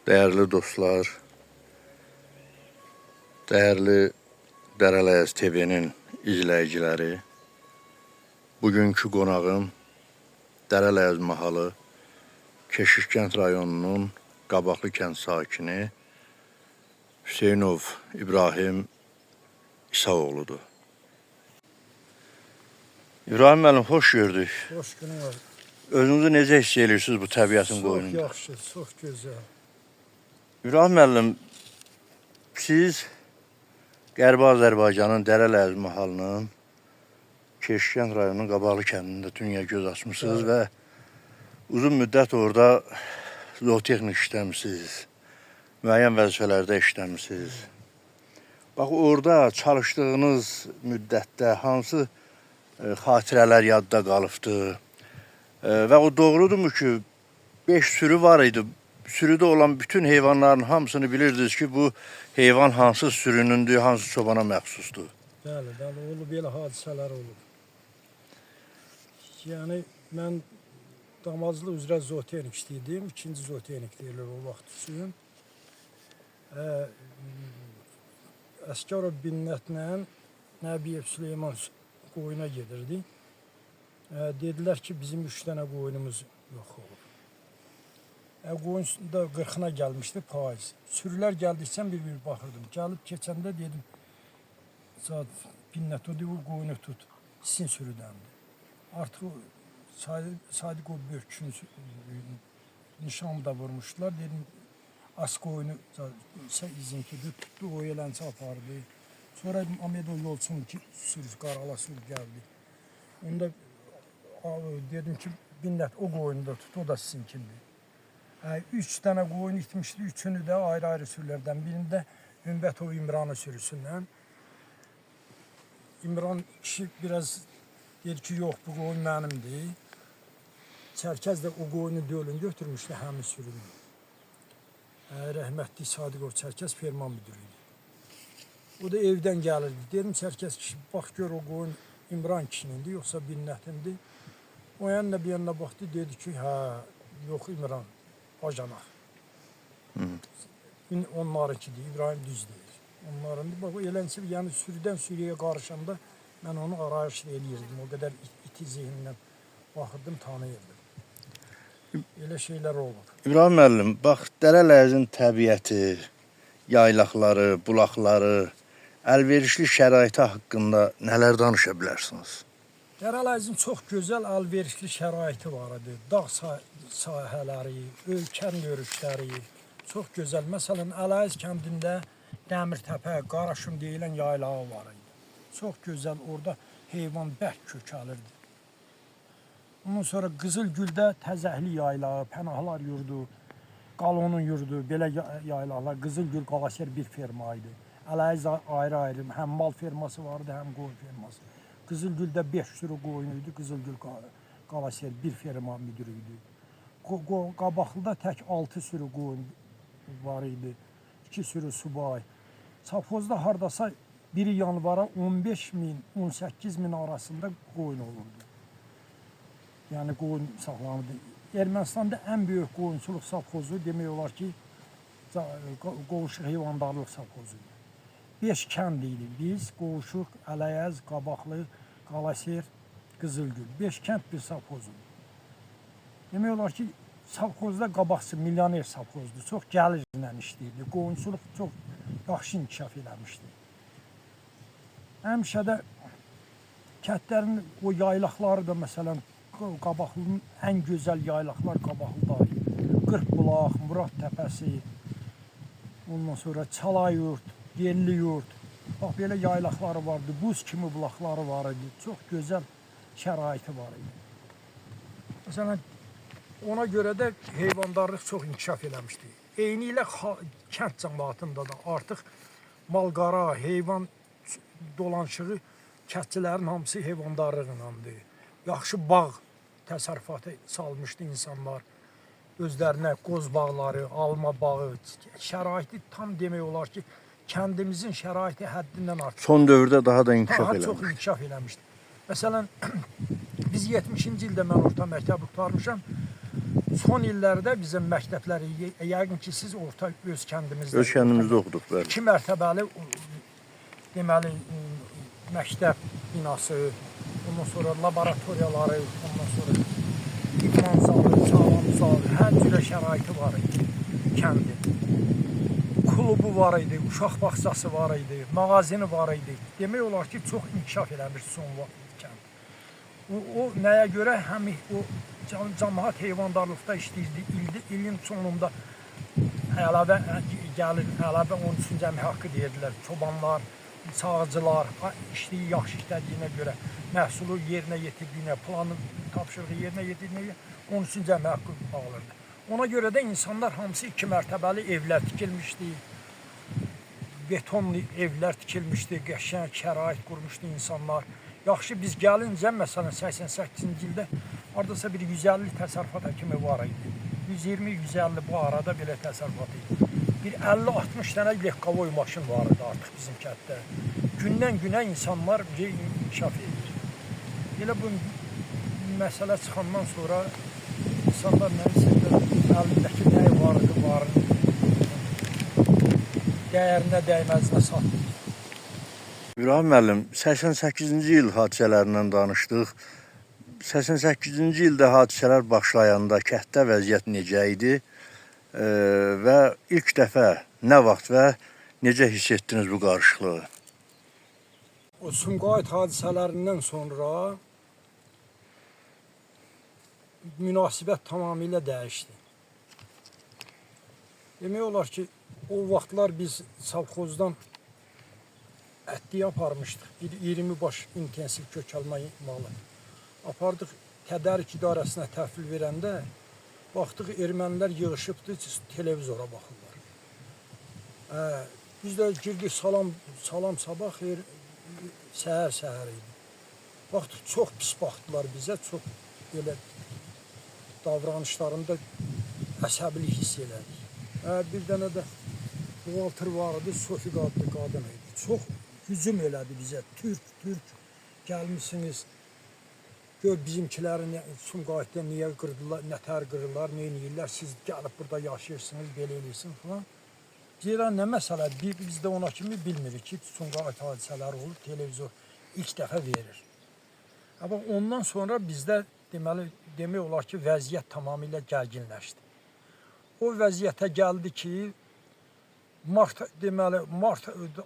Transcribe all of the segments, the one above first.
Değerli dostlar, değerli Dərələyəz TV'nin izləyiciləri, bugünkü qonağım Dərələyəz mahalı Keşişkənd rayonunun Qabaqlı kənd sakini Hüseynov İbrahim İsaoğludur. İbrahim müəllim, xoş gördük. Hoş günün var. Özünüzü necə hiss edirsiniz bu təbiətin Çok qoynunda? yaxşı, çok güzel. İbrahim müəllim, siz Qərbi Azərbaycanın Dərələyəz mahalının Keşişkənd rayonunun Qabaqlı kəndində dünya göz açmışsınız və uzun müddət orada zootexnik işləmişsiniz, müəyyən vəzifələrdə işləmişsiniz. Bax, orada çalışdığınız müddətdə hansı xatirələr yadda qalıbdır? Və o doğrudurmu ki, 5 sürü var idi. Sürüdə olan bütün heyvanların hamısını bilirdiniz ki, bu heyvan hansı sürünündür, hansı çobana məxsusdur. Bəli, olub, belə hadisələr olub. Yəni, mən Damazlı üzrə zootexnik işləyirdim, ikinci zootexnik deyilir o vaxt üçün. Əsgərov Binnətlə Nəbiyev Süleyman qoyuna gedirdi. Dedilər ki, bizim 3 dənə qoyunumuz yox olur. Qoyun da 40'ına gəlmişdi payız. Sürülər gəldikcə bir baxırdım. Gəlib keçəndə dedim, Binnət o deyil, qoyunu tut, sizin sürüdəndir. Artıq Sadiq o börkünü nişanı da vurmuşdular. Dedim, as qoyunu izinkidir, tutdu, o eləncə apardı. Sonra Amedo Yolçun sürüsü, Qarala sürü gəldi. Onda dedim ki, Binnət o qoyunu da tut, o da sizinkidir. 3 dənə qoyun itmişdi, üçünü də ayrı-ayrı sürülərdən. Birində Ümbətov İmranı sürüsündən. İmran kişi biraz deyir ki, yox, bu qoyun mənimdir. Çərkəz də o qoyunu dölün götürmüşdü həmin sürünü. Rəhmətli Sadiqov Çərkəz ferma müdürüydü. O da evdən gəlirdi. Dedim, Çərkəz kişi, bax gör o qoyun İmran kişinindir, yoxsa Binnətindir. O yanına bir yanına baxdı, dedi ki, yox İmran. Bacanaq. Onlarınkidir, İbrahim düz deyir. Onlarındır. Bax, eləncə, yəni sürüdən sürüyə qarışanda mən onu arayış eləyirdim. O qədər iti zihnindən baxırdım, tanıyırdım. Elə şeylər olur. İbrahim müəllim, bax, Dərələyəzin təbiəti, yaylaqları, bulaqları, əlverişli şəraiti haqqında nələr danışa bilərsiniz? Dərələyəzin çox gözəl əlverişli şəraiti var idi. Dağ sahələri, ölkən görüşləri çox gözəl. Məsələn, Ələyəz kəndində Dəmirtəpə, Qaraşım deyilən yaylağı var idi. Çox gözəl, orada heyvan bərk kökəlirdi. Ondan sonra Qızılgüldə Təzəhli yaylağı, Pənahlar yurdu, Qalonun yurdu, belə yaylaqlar. Qızılgül Qalaser bir ferma idi. Ələyəz ayrı-ayrı, həm mal ferması vardı, həm qoyun ferması. Qızılgüldə 5 sürü qoyun idi, Qızılgül Qalaser bir ferma müdürü idi. Qabaqlıda tək 6 sürü qoyun var idi, 2 sürü subay. Safxozda hardasa 1 yanvara 15 min, 18 min arasında qoyun olurdu. Yəni qoyun saxlanırdı. Ermənistanda ən böyük qoyunçuluq safxozu demək olar ki, Qovuşuq heyvandarlıq safxozudur. 5 kənd idi biz, Qovuşuq, Ələyəz, Qabaqlı, Qalaser, Qızılgül. 5 kənd bir safxozudur. Demək olar ki, safxozda qabaqsı milyoner safxozdur. Çox gəlirlə işləyirdi. Qoyunçuluq çox yaxşı inkişaf eləmişdi. Həmişə də kəndlərin o yaylaqları da, məsələn, Qabaqlının ən gözəl yaylaqlar Qabaqlıda idi. Qırxbulaq, Murad Təpəsi, ondan sonra Çalayurt, Yerli yurt, bax belə yaylaqları vardı, buz kimi bulaqları var idi, çox gözəl şəraiti var idi. Məsələn, ona görə də heyvandarlıq çox inkişaf eləmişdi. Eyni ilə kənd cəmaatında da artıq malqara, heyvan dolanışığı kəndçilərin hamısı heyvandarlığındandır. Yaxşı bağ təsərrüfatı salmışdı insanlar. Özlərinə qoz bağları, alma bağı, şəraiti tam demək olar ki, kəndimizin şəraiti həddindən artıq. Son dövrdə daha da inkişaf eləmişdir. Daha çox inkişaf eləmişdir. Məsələn, biz 70-ci ildə mən orta məktəbi qurtarmışam. son illərdə bizim məktəbləri, yəqin ki, siz orta öz kəndimizdə. Öz kəndimizdə oxuduq, bəli. 2 mərtəbəli deməli məktəb binası, ondan sonra laboratoriyaları, ondan sonra idman zalı, sağlam zalı, hər cürə şəraiti var idi kəndin. Klubu var idi, uşaq bağçası var idi, mağazini var idi. Demək olar ki, çox inkişaf eləmiş son vaxt kənd. O nəyə görə? Həm o cəmaət heyvandarlıqda işləyirdi, ilin sonunda əlavə gəlir, əlavə 13-cü əmək haqqı deyirdilər. Çobanlar, sağcılar işləyi yaxşı işlədiyinə görə, məhsulu yerinə yetirdiyinə, planı tapşırığı yerinə yetirdiyinə 13-cü əmək haqqı alırdı. Ona görə də insanlar hamısı 2 mərtəbəli evlər tikilmişdi, betonlu evlər tikilmişdi, qəşəng şərait qurmuşdu insanlar. Yaxşı, biz gəlincə, məsələn, 88-ci ildə hardasa bir 150 təsərrüfat həkimi var idi. 120-150 bu arada belə təsərrüfat idi. Bir 50-60 dənə lekqavoy maşın var idi artıq bizim kənddə. Gündən günə insanlar inkişaf edir. Elə bu məsələ çıxandan sonra insanlar nəyisə əlindəki nəyi var idi, dəyərinə dəyməzinə satdı. İbrahim müəllim, 88-ci il hadisələrindən danışdıq. 88-ci ildə hadisələr başlayanda kənddə vəziyyət necə idi və ilk dəfə nə vaxt və necə hiss etdiniz bu qarışıqlığı? O Sumqayıt hadisələrindən sonra münasibət tamamilə dəyişdi. Demək olar ki, o vaxtlar biz savxozdan ətliyə aparmışdıq. Bir 20 baş intensiv kökəlmə malı. Apardıq tədarik idarəsinə təhvil verəndə baxdıq ermənilər yığışıbdı, televizora baxırlar. Biz də girdik salam sabah xeyir səhər idi. Baxdıq çox pis baxdılar bizə, çox belə davranışlarında əsəbilik hiss elədik. Bir dənə də buğaltır var idi, Sofiq adlı qadın idi. Çox hücum elədi bizə. Türk gəlmişsiniz. Gör bizimkiləri Sumqayıtda niyə qırdılar, nətər qırırlar, nə edirlər, siz gəlib burada yaşayırsınız, belə eləyirsiniz falan. Zira nə məsələdir, biz də ona kimi bilmirik ki, Sumqayıt hadisələri olur, televizor ilk dəfə verir. Amma ondan sonra bizdə demək olar ki, vəziyyət tamamilə gərginləşdi. O vəziyyətə gəldi ki, mart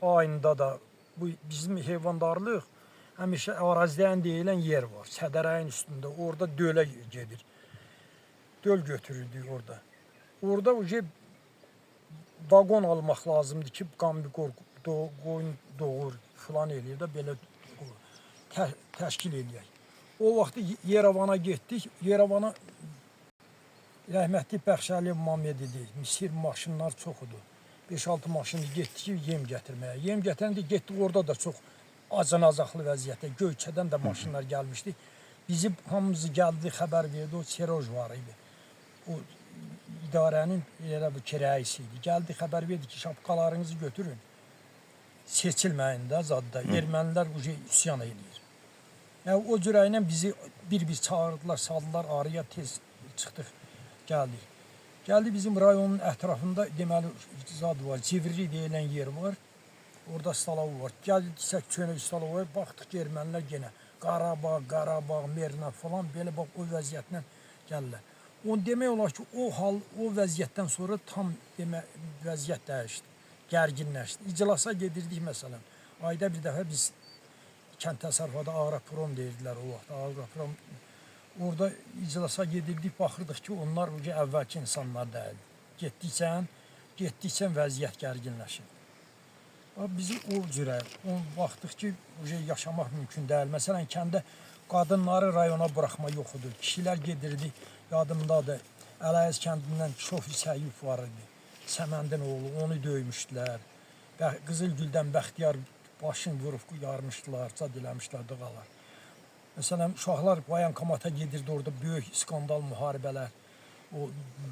ayında da bu bizim heyvandarlıq həmişə ərazidən deyilən yer var. Sədərəyin üstündə. Orada dölə gedir. Döl götürürdük orada. Orada vaqon almaq lazımdır ki, qambi qoyun doğur, filan eləyir də belə təşkil eləyək. O vaxt Yerevana getdik. Yerevana rəhmətli Bəxşəli Məmməd idi. Misir maşınlar çox idi. 5-6 maşını getdi ki, yem gətirməyə. Yem gətirəndə getdik, orada da çox acınacaqlı vəziyyətdə. Göyçədən də maşınlar gəlmişdi. Bizi hamımızı gəldi, xəbər verdi. O Seroj var idi. O idarənin elə bir kirayəsi idi. Gəldi, xəbər verdi ki, şapkalarınızı götürün. Seçilməyin də zadda. Ermənilər üsyan edir. Yəni, o cürə ilə bizi bir çağırdılar, saldılar, araya tez çıxdıq, gəldik. Gəldi bizim rayonun ətrafında deməli zad var, Civrili deyilən yer var. Orada Stalov var. Gəldiksə Könül Stalovaya baxdıq ermənilər yenə Qarabağ, Merna falan belə bax o vəziyyətlə gəlirlər. Onu demək olar ki, o vəziyyətdən sonra tam vəziyyət dəyişdi, gərginləşdi. İclasa gedirdik məsələn. Ayda bir dəfə biz kənd təsərrüfatı Ağraprom deyirdilər o vaxt. Ağraprom orada iclasa gedirdik, baxırdıq ki, onlar əvvəlki insanlar deyil. Getdikcə vəziyyət gərginləşir. Bizi o cürə, baxdıq ki, yaşamaq mümkün deyil. Məsələn, kəndə qadınları rayona buraxma yoxudur. Kişilər gedirdi, yadımdadır. Ələyəz kəndindən Şofir Səyyuf var idi. Səməndin oğlu, onu döymüşdülər. Qızılgüldən Bəxtiyar başını vurub yarmışdılar, cad eləmişlər dığalar. Məsələn, uşaqlar bayankamata gedirdi, orada böyük skandal müharibələr, o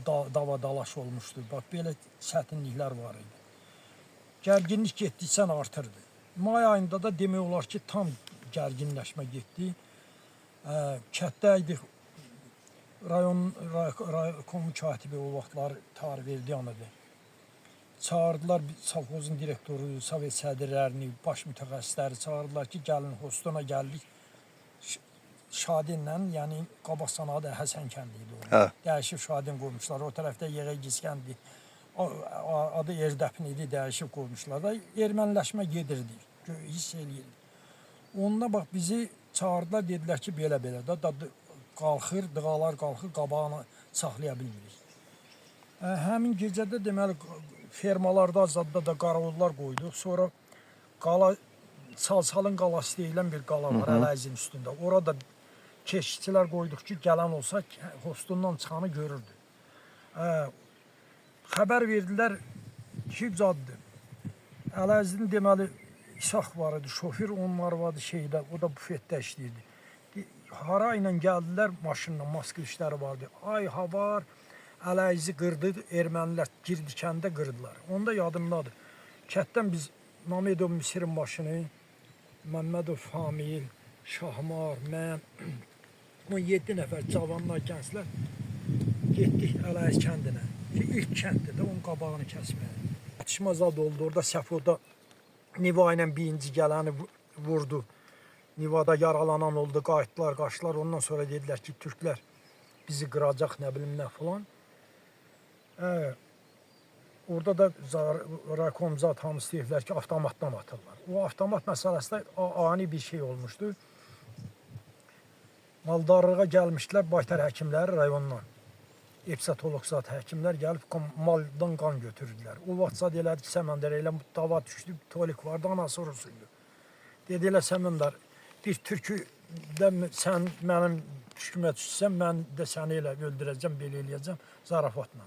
dava-dalaş olmuşdu. Bax, belə çətinliklər var idi. Gərginlik getdikcə artırdı. May ayında da demək olar ki, tam gərginləşmə getdi. Kətdə idik, raykom katibi o vaxtlar Tarih Verdiyanıdır. Çağırdılar savxozun direktoru, sovet sədrlərini, baş mütəxəssisləri çağırdılar ki, gəlin hostuna gəldik. Şadinlə, yəni Qabaqsan adı Həsən kəndi idi o. Hə. Dəyişib Şadin qoymuşlar. O tərəfdə Yeğəgiz kəndi. Adı Erdəpin idi, dəyişib qoymuşlar da erməniləşmə gedirdi. Hiss eləyirdi. Onunla bax bizi çağırdılar, dedilər ki, belə-belə də qalxır, dığalar qalxır, qabağını saxlaya bilmirik. Həmin gecədə deməli fermalarda, zadda da qaravullar qoyduq. Sonra Salsalın qalası deyilən bir qala var Ələyizin üstündə. Orada keşikçilər qoyduq ki, gələn olsa hostundan çıxanı görürdü. Xəbər verdilər ki, zaddır. Ələyizin deməli İsaq var idi, şoför onun arvadı şeydə, o da bufetdə işləyirdi. Hara ilə gəldilər maşınla, maska işləri vardı. Ay havar, Ələyizi qırdı, ermənilər girdi kəndə qırdılar. Onda yadımdadır. Kətdən biz Mamedov Misirin başını, Məmmədov Famil, Şahmar, mən, 17 nəfər cavanlar, gənclər getdik Ələyiz kəndinə. Ki, ilk kənddir də, onun qabağını kəsməyə. Atışma zad oldu, orada Səfoda Niva ilə birinci gələni vurdu. Nivada yaralanan oldu, qayıtdılar, qaçdılar. Ondan sonra dedilər ki, türklər bizi qıracaq, nə bilim nə falan. Orada da raykom zat hamısı deyirlər ki, avtomatdan atırlar. O avtomat məsələsində ani bir şey olmuşdu. Maldarlığa gəlmişdilər baytar həkimləri rayondan. Epsatolog zat həkimlər gəlib maldan qan götürdülər. O vaxt zat elədi ki, Səməndər elə dava düşdü, tolik vardı, anası rusuydu. Dedilər Səməndər, bir türküdə sən mənim düşkümə düşsən, mən də səni elə öldürəcəm, belə eləyəcəm zarafatla.